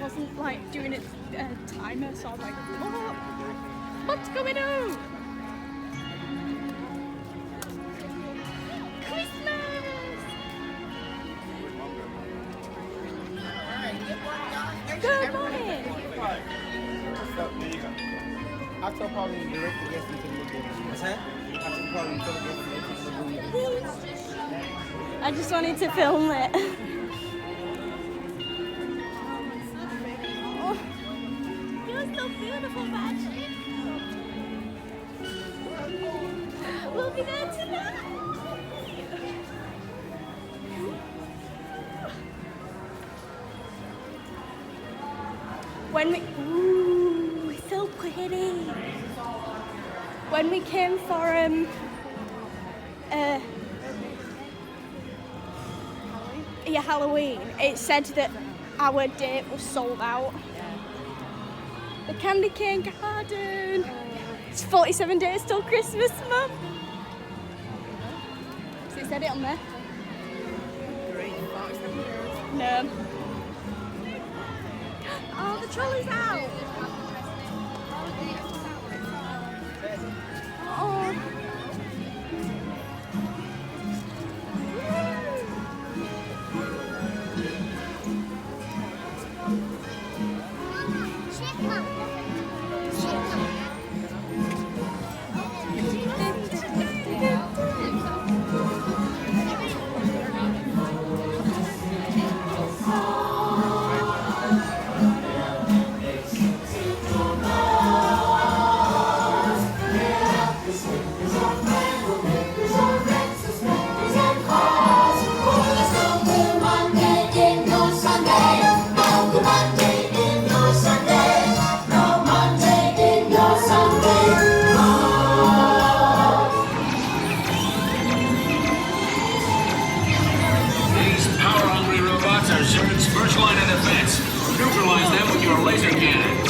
wasn't like doing a timer, so I was like, oh, what's going on? Christmas! Good morning! I told probably direct the guest into the lagoon. What's that? I told probably direct the guest into the lagoon. I just wanted to film it. Oh, you're so beautiful, Patrick. We'll be there tonight. When we, ooh, so pretty. When we came for Halloween, it said that our date was sold out. The Candy Cane Garden. It's 47 days till Christmas, Mum. So it said it on there. No. Oh, the trolley's out. Oh. Neutralize them with your laser cannons.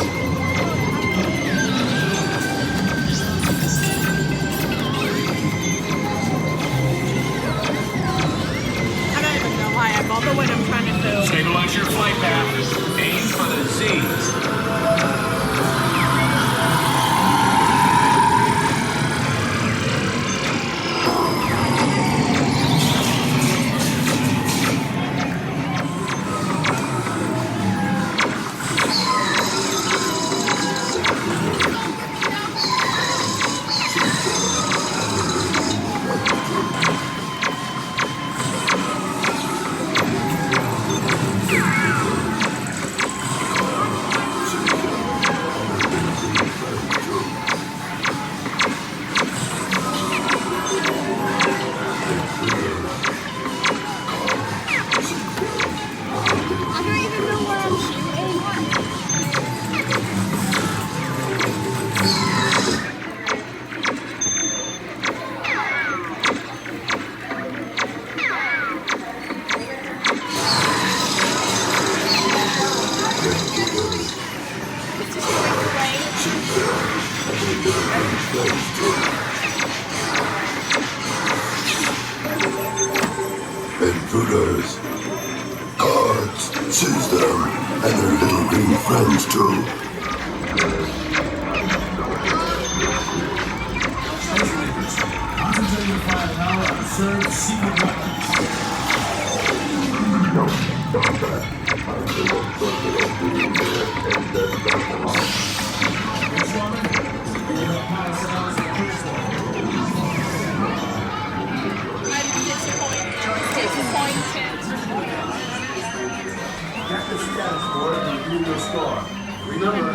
I don't even know why I bother when I'm trying to film. Stabilize your flight path. Aim for the Z's. Intruders. Guards, seize them, and their little green friends too. Concentrate your firepower on served secret weapons.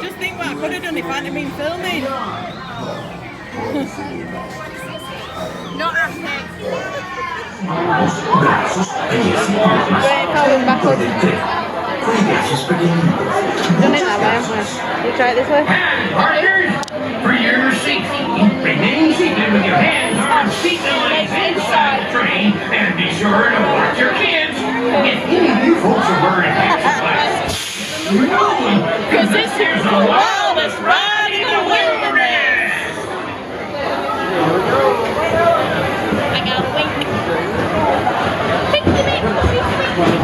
Just think what I could have done if I hadn't been filming. Not happening. Done it that way, haven't we? You try it this way? Partners, for your safety, remain seated with your hands, arms, feet, and legs inside the train, and be sure to watch your kids. If any of you folks are wearing hatches like Because this here's the wildest ride in the wilderness! I got a wink. Wink, wink, wink, wink.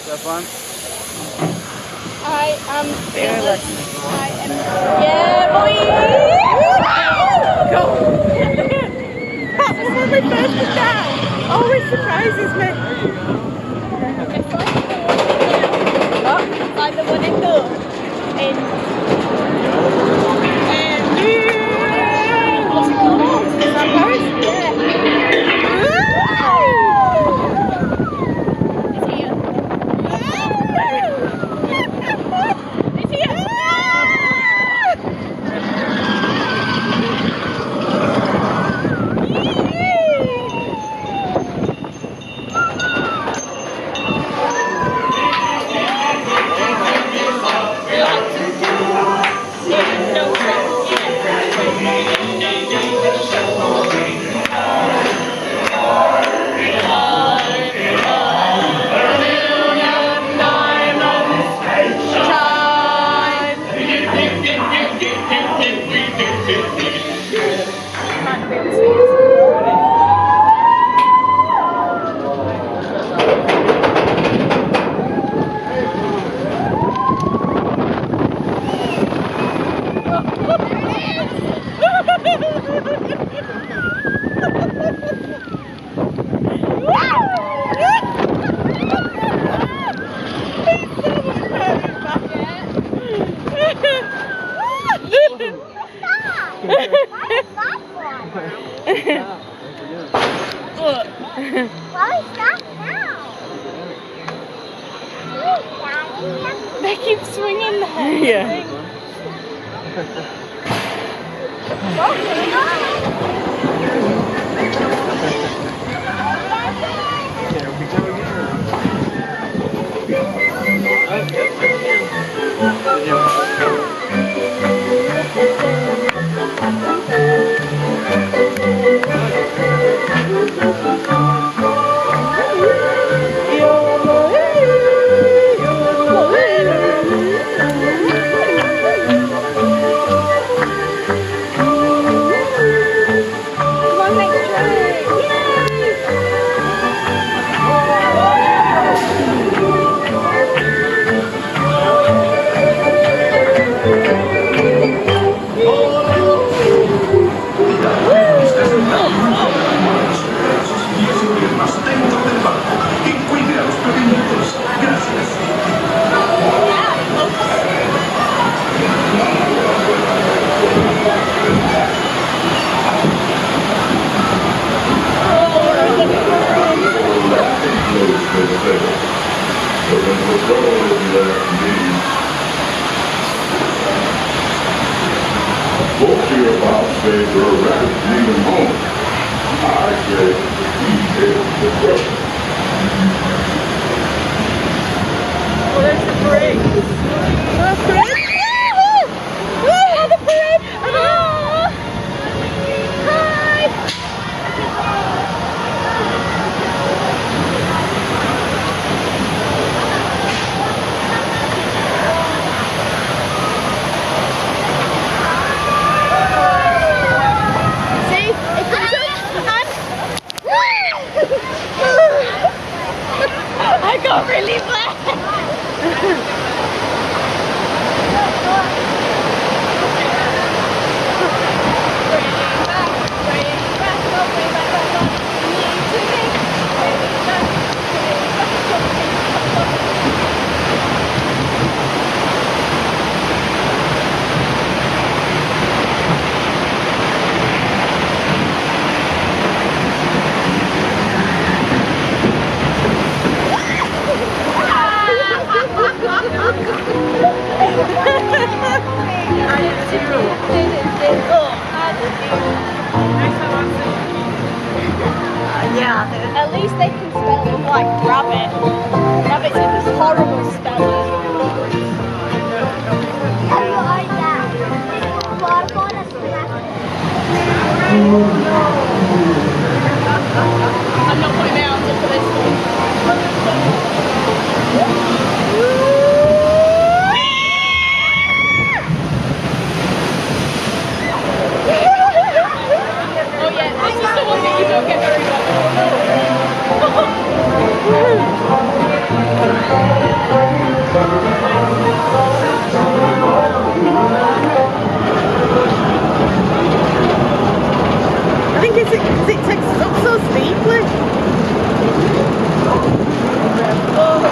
that fun? I am fearless. I am. Yeah, boy! Go! That was when we first did that. Always surprises me. It's like the one in the what's it called? Is that Paris? Yeah. It's here. It's here. They keep swinging the head. Yeah. Folks here about say we're ready to leave home. I say we take the question. Oh, there's the parade. The parade? Woo! The parade! Oh! Hi! See? It comes up and... I got really bad. Yeah. At least they can spell them like rabbit. Rabbit's in this horrible spelling. I'm not putting my arms up for this Oh yeah, this is the one that you don't get very well. is it because it takes us up so steeply? Oh,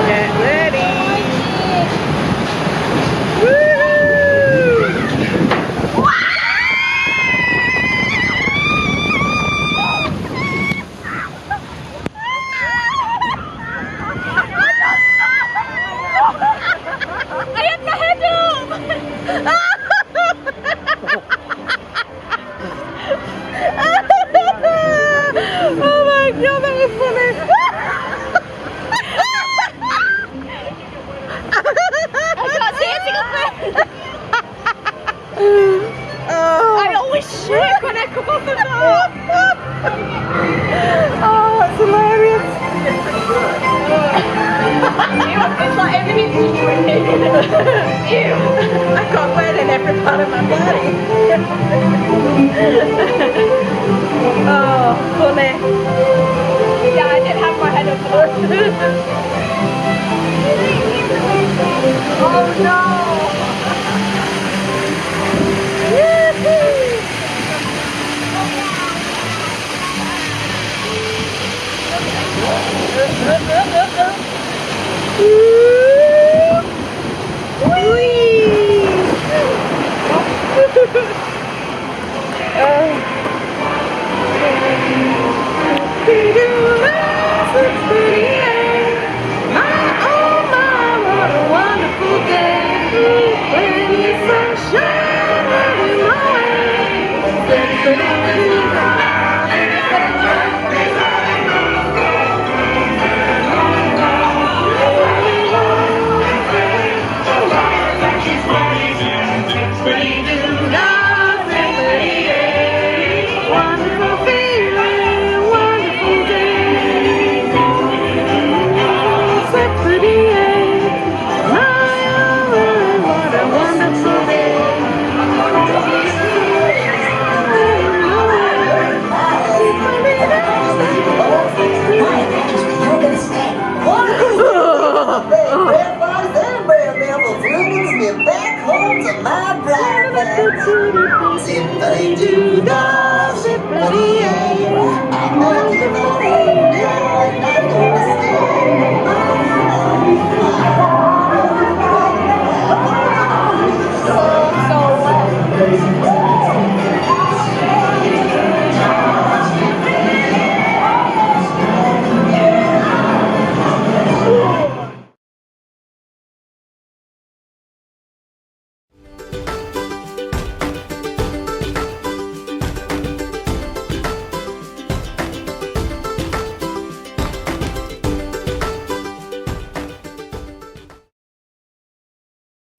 get ready. I had my head up! Oh my god, that was funny! I can't see anything up oh. I always shake when I come off the boat! Oh, that's hilarious! It's like everything's drinking. Ew. I got wet in every part of my body. Oh, funny. Yeah, I did have my head up. Oh no. Oh.